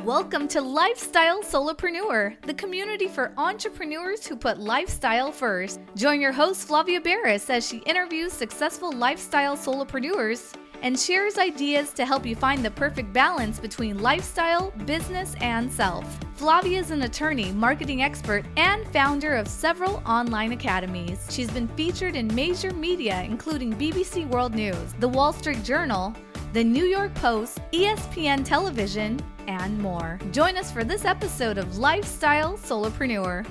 Welcome to Lifestyle Solopreneur, the community for entrepreneurs who put lifestyle first. Join your host Flavia Berys as she interviews successful lifestyle solopreneurs and shares ideas to help you find the perfect balance between lifestyle, business, and self. Flavia is an attorney, marketing expert, and founder of several online academies. She's been featured in major media including BBC World News, The Wall Street Journal, The New York Post, ESPN Television, and more. Join us for this episode of Lifestyle Solopreneur.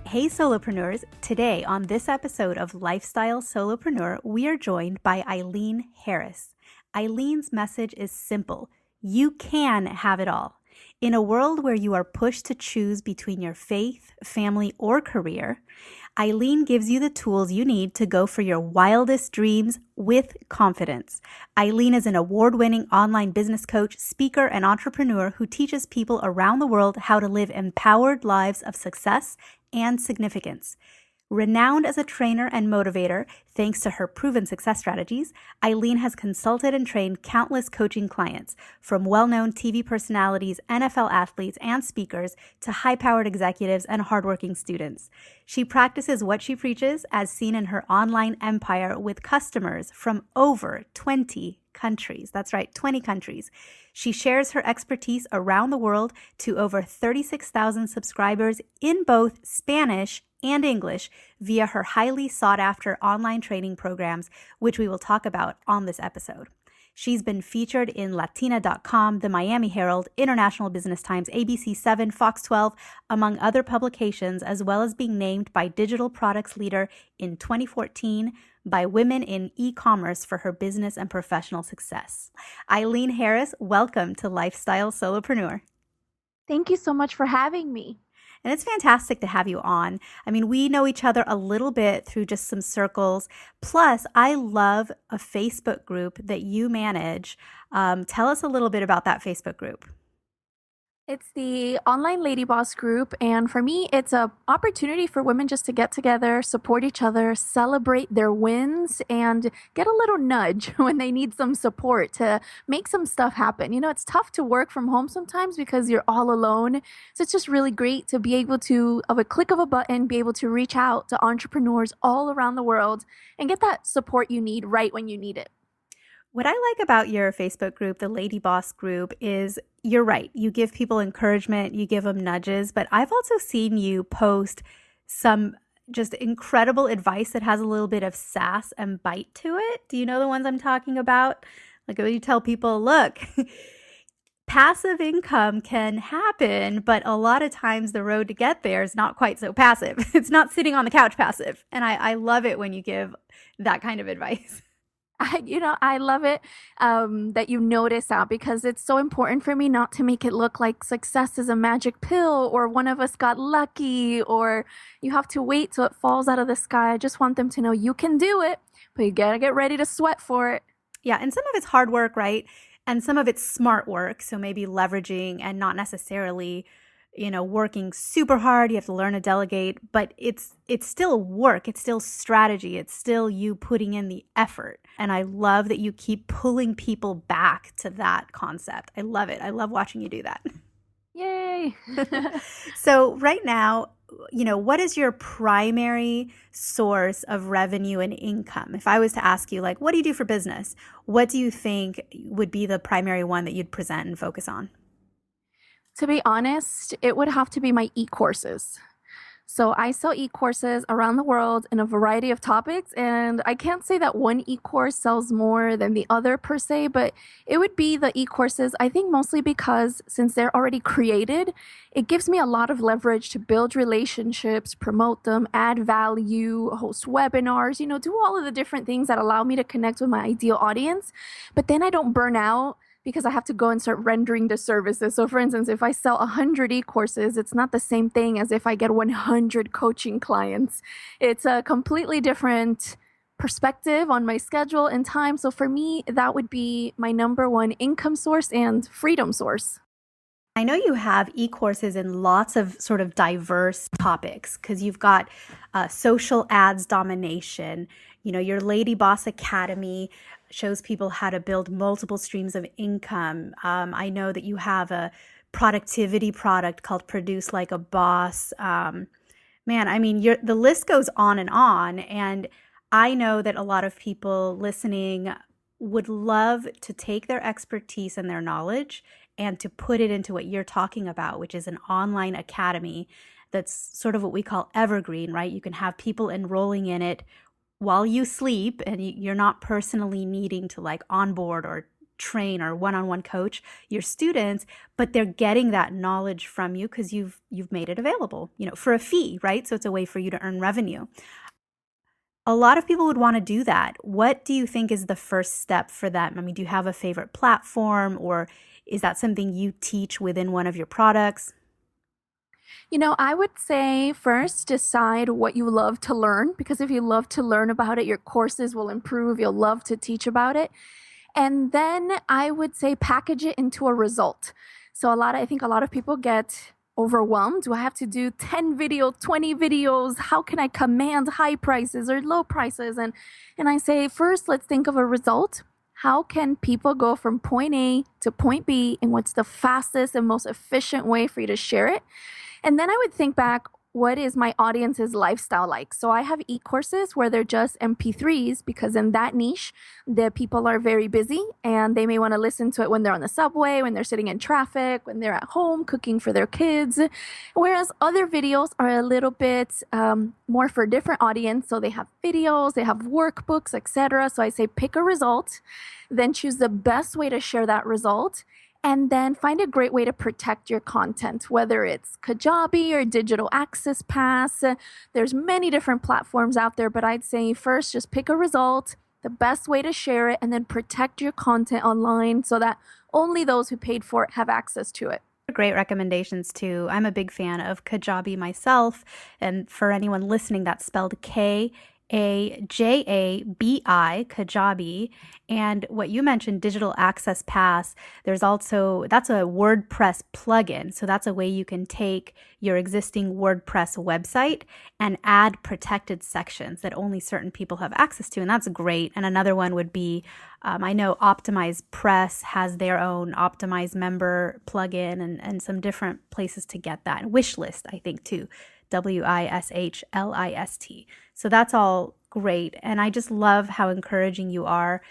Hey solopreneurs, today on this episode of Lifestyle Solopreneur, we are joined by Ilean Harris. Ilean's message is simple. You can have it all. In a world where you are pushed to choose between your faith, family, or career, Ilean gives you the tools you need to go for your wildest dreams with confidence. Ilean is an award-winning online business coach, speaker, and entrepreneur who teaches people around the world how to live empowered lives of success and significance. Renowned as a trainer and motivator, thanks to her proven success strategies, Ilean has consulted and trained countless coaching clients, from well-known TV personalities, NFL athletes, and speakers to high-powered executives and hardworking students. She practices what she preaches, as seen in her online empire with customers from over 20 countries. That's right, 20 countries. She shares her expertise around the world to over 36,000 subscribers in both Spanish and English via her highly sought-after online training programs, which we will talk about on this episode. She's been featured in Latina.com, the Miami Herald, International Business Times, ABC7, Fox 12, among other publications, as well as being named by Digital Products Leader in 2014 by Women in E-Commerce for her business and professional success. Ilean Harris, welcome to Lifestyle Solopreneur. Thank you so much for having me. And it's fantastic to have you on. I mean, we know each other a little bit through just some circles. Plus, I love a Facebook group that you manage. Tell us a little bit about that Facebook group. It's the Online Lady Boss group, and for me, it's an opportunity for women just to get together, support each other, celebrate their wins, and get a little nudge when they need some support to make some stuff happen. You know, it's tough to work from home sometimes because you're all alone, so it's just really great to be able to, of a click of a button, be able to reach out to entrepreneurs all around the world and get that support you need right when you need it. What I like about your Facebook group, the Lady Boss group, is you're right. You give people encouragement, you give them nudges, but I've also seen you post some just incredible advice that has a little bit of sass and bite to it. Do you know the ones I'm talking about? Like when you tell people, look, passive income can happen, but a lot of times the road to get there is not quite so passive. It's not sitting on the couch passive. And I love it when you give that kind of advice. I love it that you notice that, because it's so important for me not to make it look like success is a magic pill or one of us got lucky or you have to wait till it falls out of the sky. I just want them to know you can do it, but you gotta get ready to sweat for it. Yeah, and some of it's hard work, right? And some of it's smart work. So maybe leveraging and not necessarily working super hard. You have to learn to delegate, but it's still work. It's still strategy. It's still you putting in the effort. And I love that you keep pulling people back to that concept. I love it. I love watching you do that. Yay. So right now, what is your primary source of revenue and income? If I was to ask you, like, what do you do for business? What do you think would be the primary one that you'd present and focus on? To be honest, it would have to be my e-courses. So I sell e-courses around the world in a variety of topics, and I can't say that one e-course sells more than the other per se, but it would be the e-courses, I think mostly because since they're already created, it gives me a lot of leverage to build relationships, promote them, add value, host webinars, do all of the different things that allow me to connect with my ideal audience. But then I don't burn out because I have to go and start rendering the services. So for instance, if I sell 100 e-courses, it's not the same thing as if I get 100 coaching clients. It's a completely different perspective on my schedule and time. So for me, that would be my number one income source and freedom source. I know you have e-courses in lots of sort of diverse topics because you've got social ads domination, your Lady Boss Academy, shows people how to build multiple streams of income. I know that you have a productivity product called Produce Like a Boss. Man, I mean, the list goes on, and I know that a lot of people listening would love to take their expertise and their knowledge and to put it into what you're talking about, which is an online academy that's sort of what we call evergreen, right? You can have people enrolling in it while you sleep, and you're not personally needing to like onboard or train or one-on-one coach your students, but they're getting that knowledge from you because you've made it available, for a fee, right? So it's a way for you to earn revenue. A lot of people would want to do that. What do you think is the first step for them? I mean, do you have a favorite platform, or is that something you teach within one of your products? I would say first decide what you love to learn, because if you love to learn about it, your courses will improve. You'll love to teach about it. And then I would say package it into a result. So I think a lot of people get overwhelmed. Do I have to do 10 videos, 20 videos? How can I command high prices or low prices? And I say, first, let's think of a result. How can people go from point A to point B, and what's the fastest and most efficient way for you to share it? And then I would think back, what is my audience's lifestyle like? So I have e-courses where they're just MP3s, because in that niche, the people are very busy and they may want to listen to it when they're on the subway, when they're sitting in traffic, when they're at home cooking for their kids. Whereas other videos are a little bit more for a different audience. So they have videos, they have workbooks, etc. So I say pick a result, then choose the best way to share that result, and then find a great way to protect your content, whether it's Kajabi or Digital Access Pass. There's many different platforms out there, but I'd say first just pick a result, the best way to share it, and then protect your content online so that only those who paid for it have access to it. Great recommendations too. I'm a big fan of Kajabi myself, and for anyone listening, that's spelled Kajabi, Kajabi. And what you mentioned, Digital Access Pass, that's a WordPress plugin. So that's a way you can take your existing WordPress website and add protected sections that only certain people have access to. And that's great. And another one would be, I know Optimize Press has their own Optimize member plugin, and some different places to get that. And Wishlist, I think, too. Wishlist. So that's all great. And I just love how encouraging you are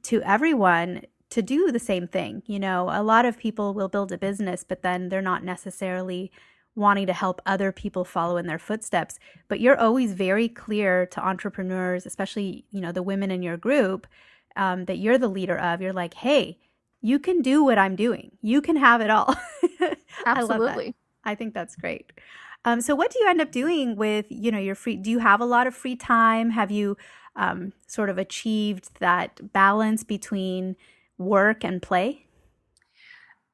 to everyone to do the same thing. A lot of people will build a business, but then they're not necessarily wanting to help other people follow in their footsteps. But you're always very clear to entrepreneurs, especially, the women in your group, that you're the leader of. You're like, hey, you can do what I'm doing. You can have it all. Absolutely. I love that. I think that's great. So what do you end up doing with, your free, do you have a lot of free time? Have you sort of achieved that balance between work and play?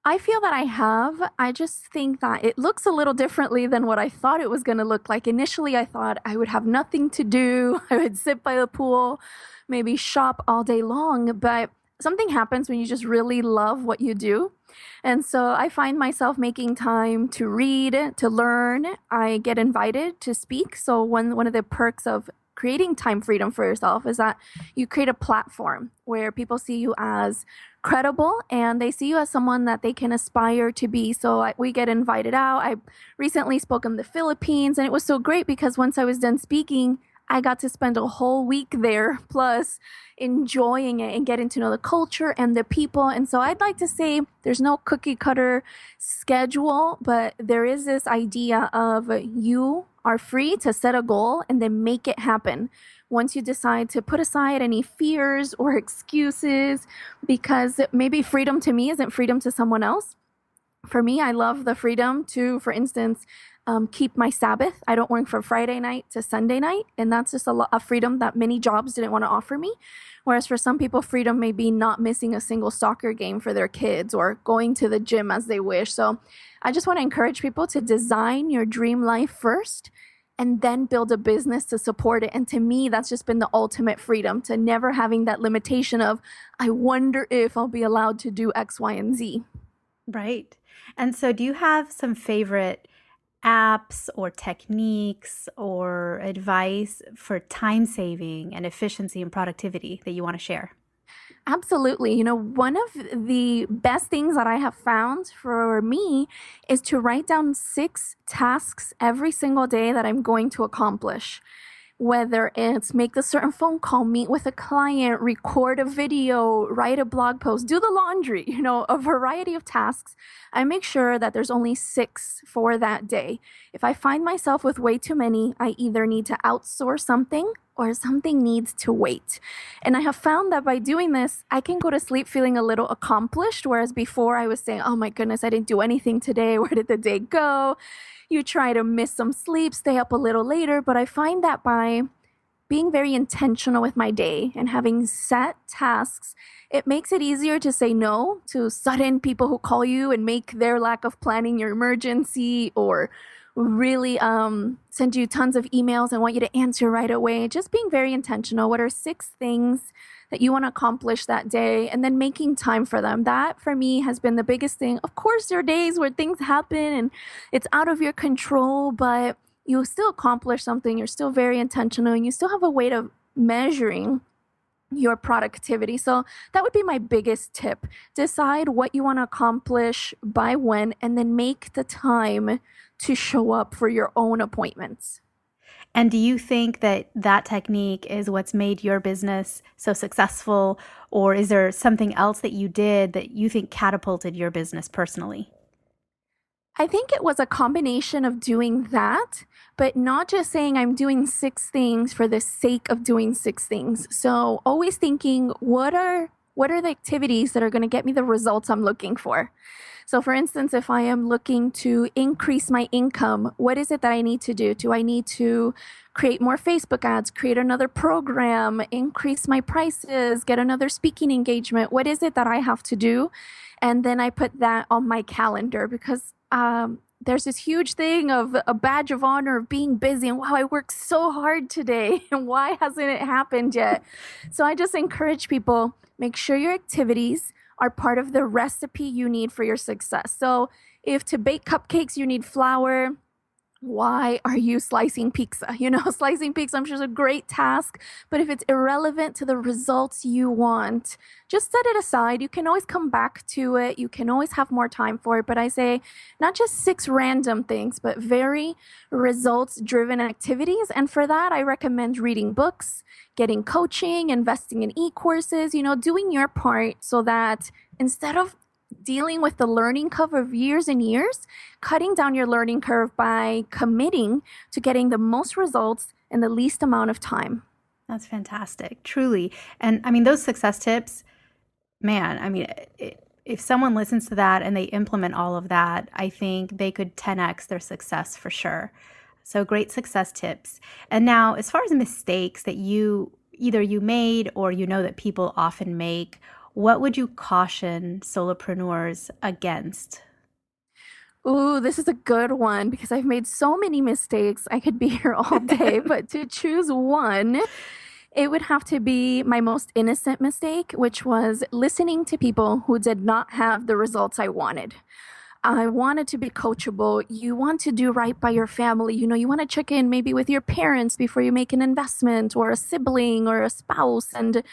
I feel that I have. I just think that it looks a little differently than what I thought it was going to look like. Initially, I thought I would have nothing to do. I would sit by the pool, maybe shop all day long, but something happens when you just really love what you do. And so I find myself making time to read, to learn. I get invited to speak. So one of the perks of creating time freedom for yourself is that you create a platform where people see you as credible and they see you as someone that they can aspire to be. So we get invited out. I recently spoke in the Philippines, and it was so great because once I was done speaking, I got to spend a whole week there, plus enjoying it and getting to know the culture and the people. And so I'd like to say there's no cookie cutter schedule, but there is this idea of you are free to set a goal and then make it happen. Once you decide to put aside any fears or excuses, because maybe freedom to me isn't freedom to someone else. For me, I love the freedom to, for instance, keep my Sabbath. I don't work from Friday night to Sunday night. And that's just a freedom that many jobs didn't want to offer me. Whereas for some people, freedom may be not missing a single soccer game for their kids or going to the gym as they wish. So I just want to encourage people to design your dream life first and then build a business to support it. And to me, that's just been the ultimate freedom, to never having that limitation of, I wonder if I'll be allowed to do X, Y, and Z. Right. And so do you have some favorite apps or techniques or advice for time saving and efficiency and productivity that you want to share? Absolutely. One of the best things that I have found for me is to write down 6 tasks every single day that I'm going to accomplish. Whether it's make the certain phone call, meet with a client, record a video, write a blog post, do the laundry, a variety of tasks. I make sure that there's only 6 for that day. If I find myself with way too many, I either need to outsource something or something needs to wait. And I have found that by doing this, I can go to sleep feeling a little accomplished, whereas before I was saying, oh my goodness, I didn't do anything today. Where did the day go? You try to miss some sleep, stay up a little later, but I find that by being very intentional with my day and having set tasks, it makes it easier to say no to sudden people who call you and make their lack of planning your emergency, or really send you tons of emails and want you to answer right away. Just being very intentional. What are 6 things that you want to accomplish that day, and then making time for them? That for me has been the biggest thing. Of course, there are days where things happen and it's out of your control, but you still accomplish something. You're still very intentional and you still have a way of measuring your productivity. So that would be my biggest tip. Decide what you want to accomplish by when, and then make the time to show up for your own appointments. And do you think that that technique is what's made your business so successful, or is there something else that you did that you think catapulted your business personally? I think it was a combination of doing that, but not just saying I'm doing 6 things for the sake of doing 6 things. So always thinking, what are the activities that are going to get me the results I'm looking for? So for instance, if I am looking to increase my income, what is it that I need to do? Do I need to create more Facebook ads, create another program, increase my prices, get another speaking engagement? What is it that I have to do? And then I put that on my calendar, because there's this huge thing of a badge of honor of being busy, and wow, I worked so hard today and why hasn't it happened yet? So I just encourage people, make sure your activities are part of the recipe you need for your success. So if to bake cupcakes you need flour, why are you slicing pizza? Slicing pizza, I'm sure, is a great task, but if it's irrelevant to the results you want, just set it aside. You can always come back to it. You can always have more time for it. But I say not just 6 random things, but very results-driven activities. And for that, I recommend reading books, getting coaching, investing in e-courses, doing your part so that instead of dealing with the learning curve of years and years, cutting down your learning curve by committing to getting the most results in the least amount of time. That's fantastic, truly. And I mean, those success tips, man, I mean, if someone listens to that and they implement all of that, I think they could 10x their success for sure. So great success tips. And now, as far as mistakes that you made or that people often make, what would you caution solopreneurs against? Ooh, this is a good one because I've made so many mistakes. I could be here all day, but to choose one, it would have to be my most innocent mistake, which was listening to people who did not have the results I wanted. I wanted to be coachable. You want to do right by your family. You want to check in maybe with your parents before you make an investment, or a sibling or a spouse. And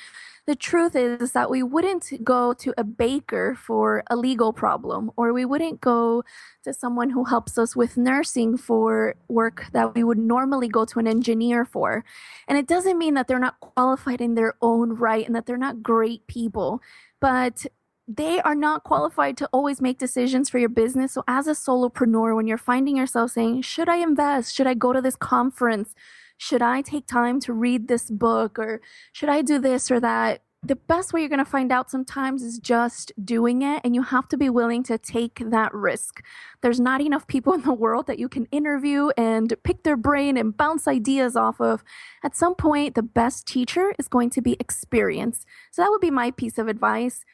the truth is that we wouldn't go to a baker for a legal problem, or we wouldn't go to someone who helps us with nursing for work that we would normally go to an engineer for. And it doesn't mean that they're not qualified in their own right and that they're not great people, but they are not qualified to always make decisions for your business. So as a solopreneur, when you're finding yourself saying, should I invest? Should I go to this conference? Should I take time to read this book? Or should I do this or that? The best way you're going to find out sometimes is just doing it. And you have to be willing to take that risk. There's not enough people in the world that you can interview and pick their brain and bounce ideas off of. At some point, the best teacher is going to be experience. So that would be my piece of advice.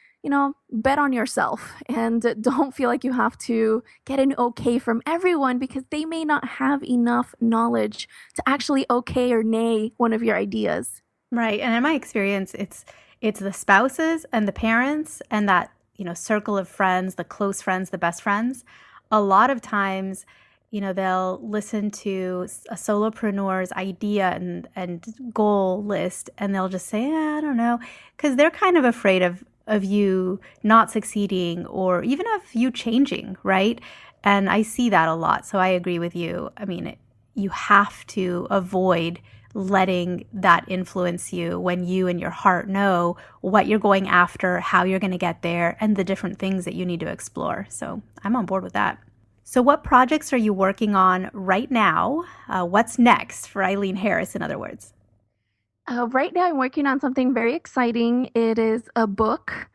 Bet on yourself and don't feel like you have to get an okay from everyone, because they may not have enough knowledge to actually okay or nay one of your ideas. Right. And in my experience, it's the spouses and the parents and that, circle of friends, the close friends, the best friends. A lot of times they'll listen to a solopreneur's idea and goal list, and they'll just say, I don't know, because they're kind of afraid of you not succeeding or even of you changing, right? And I see that a lot. So I agree with you. I mean, you have to avoid letting that influence you when you and your heart know what you're going after, how you're going to get there, and the different things that you need to explore. So I'm on board with that. So what projects are you working on right now? What's next for Ilean Harris, in other words? Right now, I'm working on something very exciting. It is a book.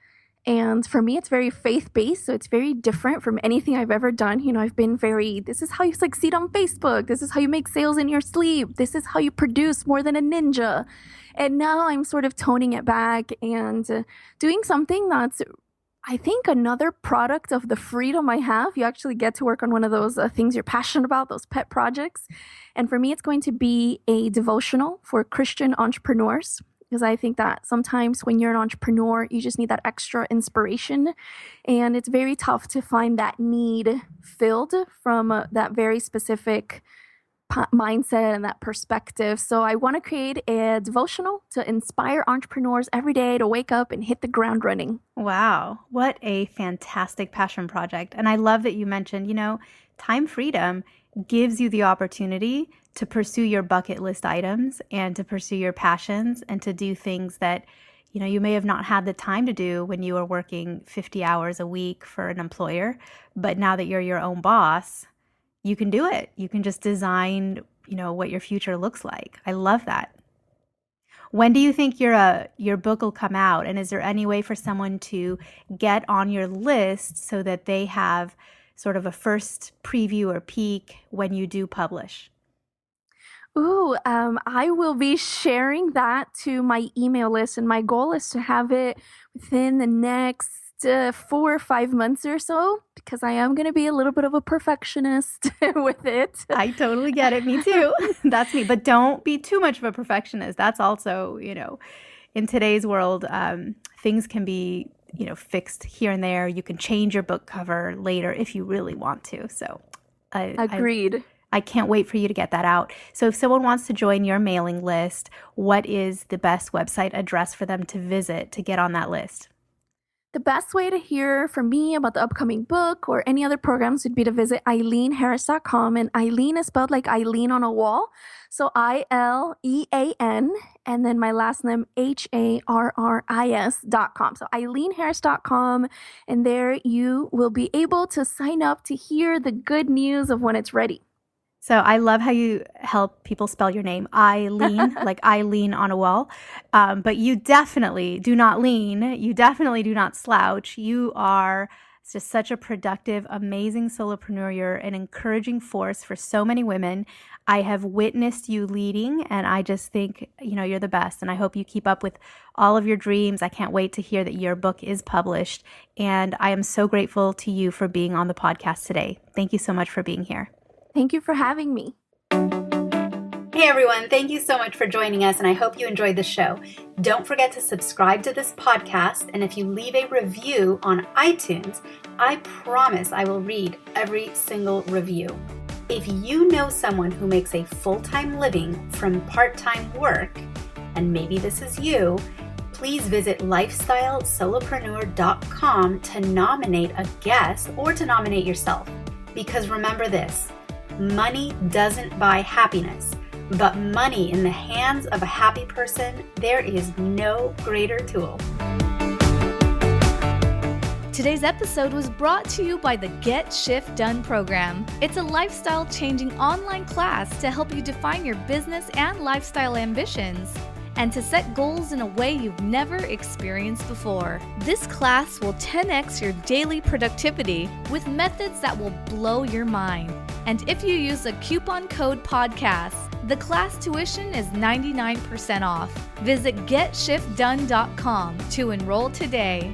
And for me, it's very faith-based, so it's very different from anything I've ever done. I've been this is how you succeed on Facebook. This is how you make sales in your sleep. This is how you produce more than a ninja. And now I'm sort of toning it back and doing something that's, I think, another product of the freedom I have. You actually get to work on one of those things you're passionate about, those pet projects. And for me, it's going to be a devotional for Christian entrepreneurs, because I think that sometimes when you're an entrepreneur, you just need that extra inspiration. And it's very tough to find that need filled from that very specific mindset and that perspective. So I want to create a devotional to inspire entrepreneurs every day to wake up and hit the ground running. Wow, what a fantastic passion project. And I love that you mentioned, time freedom gives you the opportunity to pursue your bucket list items and to pursue your passions and to do things that, you may have not had the time to do when you were working 50 hours a week for an employer. But now that you're your own boss, you can do it. You can just design, what your future looks like. I love that. When do you think your book will come out? And is there any way for someone to get on your list so that they have sort of a first preview or peek when you do publish? I will be sharing that to my email list, and my goal is to have it within the next 4 or 5 months or so, because I am going to be a little bit of a perfectionist with it. I totally get it. Me too. That's me. But don't be too much of a perfectionist. That's also, in today's world, things can be, fixed here and there. You can change your book cover later if you really want to. So Agreed. I can't wait for you to get that out. So if someone wants to join your mailing list, what is the best website address for them to visit to get on that list? The best way to hear from me about the upcoming book or any other programs would be to visit IleanHarris.com. And Ilean is spelled like Eileen on a wall. So ILEAN, and then my last name, HARRIS.com. So IleanHarris.com. And there you will be able to sign up to hear the good news of when it's ready. So I love how you help people spell your name, Ilean, like Eileen on a wall. But you definitely do not lean. You definitely do not slouch. You are just such a productive, amazing solopreneur. You're an encouraging force for so many women. I have witnessed you leading, and I just think, you're the best. And I hope you keep up with all of your dreams. I can't wait to hear that your book is published. And I am so grateful to you for being on the podcast today. Thank you so much for being here. Thank you for having me. Hey everyone, thank you so much for joining us, and I hope you enjoyed the show. Don't forget to subscribe to this podcast, and if you leave a review on iTunes, I promise I will read every single review. If you know someone who makes a full-time living from part-time work, and maybe this is you, please visit LIFESTYLESOLOPRENEUR.com to nominate a guest or to nominate yourself. Because remember this, money doesn't buy happiness, but money in the hands of a happy person, there is no greater tool. Today's episode was brought to you by the Get Shift Done program. It's a lifestyle-changing online class to help you define your business and lifestyle ambitions and to set goals in a way you've never experienced before. This class will 10x your daily productivity with methods that will blow your mind. And if you use a coupon code podcast, the class tuition is 99% off. Visit GetShiftDone.com to enroll today.